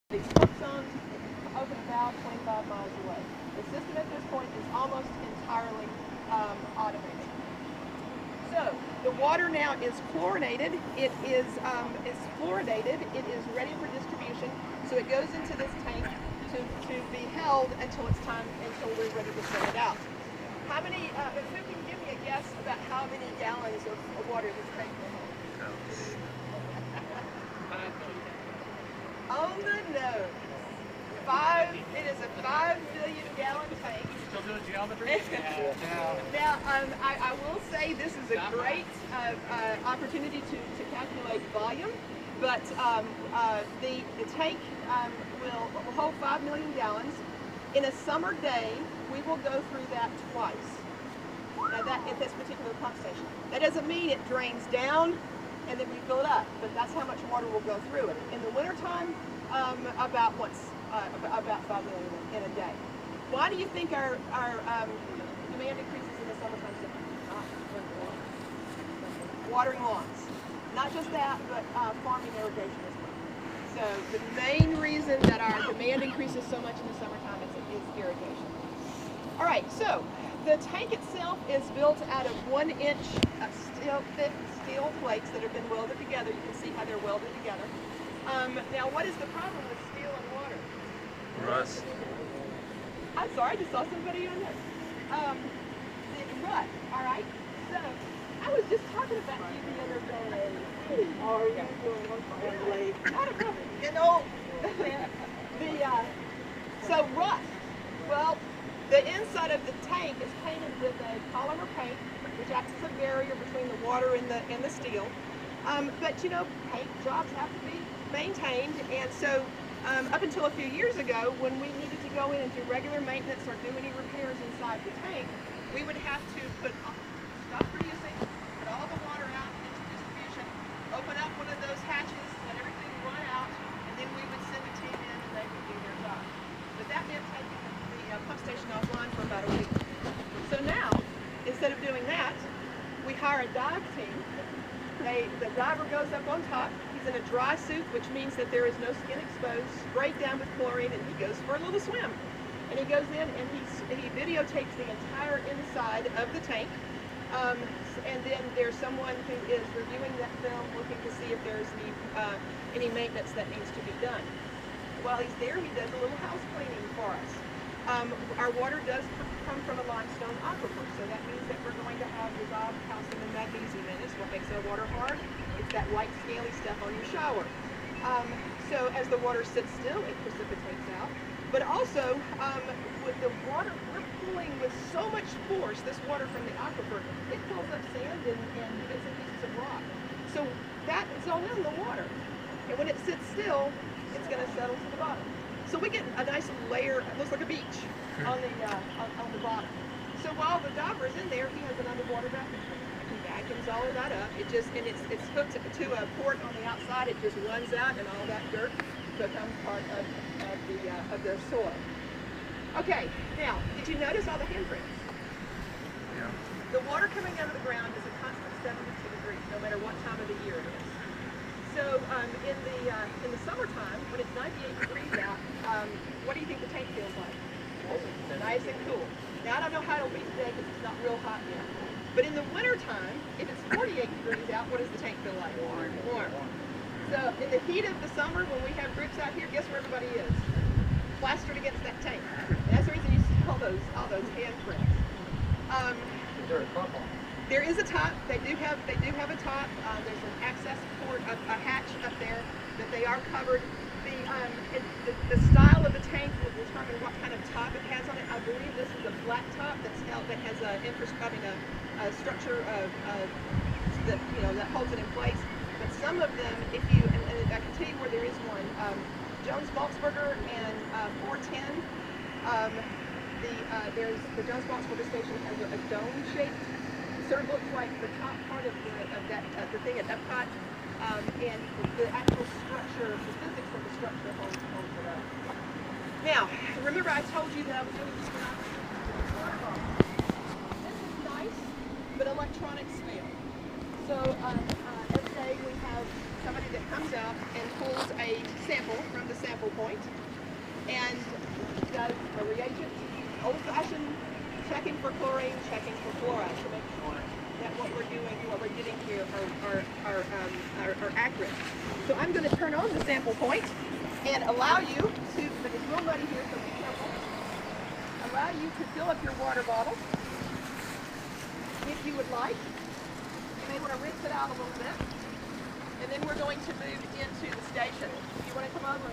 These pump zones open about 25 miles away. The system at this point is almost entirely automated. So the water now is chlorinated. It is fluoridated. It is ready for distribution. So it goes into this tank to be held until it's time, until we're ready to send it out. How many? Who can give me a guess about how many gallons of water this tank will hold? On the nose. It is a 5 billion gallon tank. Still doing geometry? Now, I will say this is a great opportunity to calculate volume, but the tank will hold 5 million gallons. In a summer day, we will go through that twice. Now that at this particular pump station. That doesn't mean it drains down and then we fill it up, but that's how much water will go through it. In the wintertime, about 5 million in a day. Why do you think our demand increases in the summertime? Watering lawns. Not just that, but farming irrigation as well. So the main reason that our demand increases so much in the summertime is irrigation. All right, so the tank itself is built out of 1-inch thick steel plates that have been welded together. You can see how they're welded together. Now, what is the problem with steel and water? Rust. I'm sorry, I just saw somebody on this. The rust, all right? So, I was just talking about you the other day. How are you doing? Not a problem. You know, so rust. Well, the inside of the tank is painted with a polymer paint, which acts as a barrier between the water and the steel. But you know, paint jobs have to be maintained, and so up until a few years ago, when we needed to go in and do regular maintenance or do any repairs inside the tank, we would have to stop producing, put all the water out into distribution, open up one of those hatches, let everything run out, and then we would send a team in and they would do their job. But that meant taking the pump station offline for about a week. So now, instead of doing that, we hire a dive team. The diver goes up on top. He's in a dry suit, which means that there is no skin exposed, sprayed down with chlorine, and he goes for a little swim. And he goes in and he videotapes the entire inside of the tank. And then there's someone who is reviewing that film, looking to see if there's any maintenance that needs to be done. While he's there, he does a little house cleaning for us. Our water does come from a limestone aquifer, so that means that we're going to have dissolved calcium and magnesium in it. It's what makes our water hard. It's that white scaly stuff on your shower. So as the water sits still, it precipitates out. But also, with the water, we're pulling with so much force this water from the aquifer, it pulls up sand and bits and pieces of rock. So that is all in the water. And when it sits still, it's going to settle to the bottom. So we get a nice layer, it looks like a beach, on the bottom. So while the diver is in there, he has an underwater vacuum cleaner. He vacuums all of that up. It's hooked to a port on the outside. It just runs out, and all that dirt becomes part of the soil. Okay, now, did you notice all the handprints? Yeah. The water coming out of the ground is a constant 72 degrees, no matter what time of the year it is. So in the summertime, when it's 98 degrees out, what do you think the tank feels like? Nice and cool. Now I don't know how it'll be today because it's not real hot yet. But in the wintertime, if it's 48 degrees out, what does the tank feel like? Warm. So in the heat of the summer, when we have groups out here, guess where everybody is? Plastered against that tank. And that's the reason you see all those handprints. Is there a top on? There is a top. They do have a top. There's an access port, a hatch up there that they are covered. The style of the tank will determine what kind of top it has on it. I believe this is a flat top that has a structure that holds it in place. But some of them, and I can tell you where there is one. Jones-Baltzberger and 410. There's the Jones-Baltzberger station has a dome-shaped. Sort of looks like the top part of the thing at Epcot, and the actual structure, the physics of the structure holds it up. Now, remember I told you that I was going to keep an eye on this is nice, but electronic scale. So every day we have somebody that comes out and pulls a sample from the sample point and does a reagent, old-fashioned checking for chlorine, checking for fluoride to make sure that what we're doing, what we're getting here are accurate. So I'm going to turn on the sample point and allow you to, but it's real muddy here, so be careful. Allow you to fill up your water bottle if you would like. You may want to rinse it out a little bit. And then we're going to move into the station. You want to come over?